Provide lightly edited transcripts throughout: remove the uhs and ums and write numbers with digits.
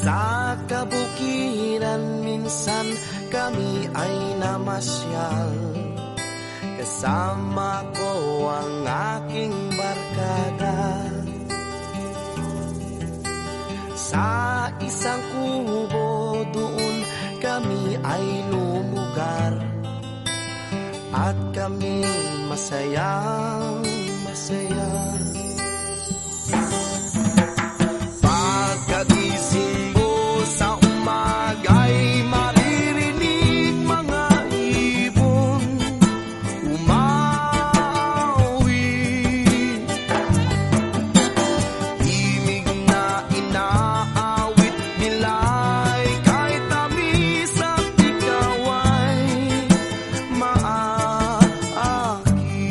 Sa kabukiran minsan kami ay namasyal, kasama ko ang aking barkada. Sa isang kubo doon kami ay lumugar, at kami masayang masaya. Pagkagising sa umaga'y maririnig mga ibon umawi. Himig na inaawit nila'y kahit tamis at ikaw ay maaki.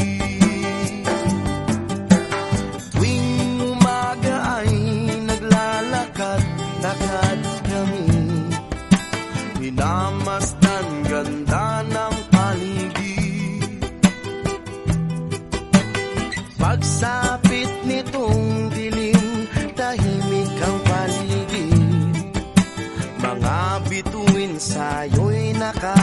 Tuwing umaga ay naglalakad-lakad kami, minamasdan ganda ng paligid. Pagsapit nitong dilim, tahimik ang paligid. Mga bituin sa'yo'y naka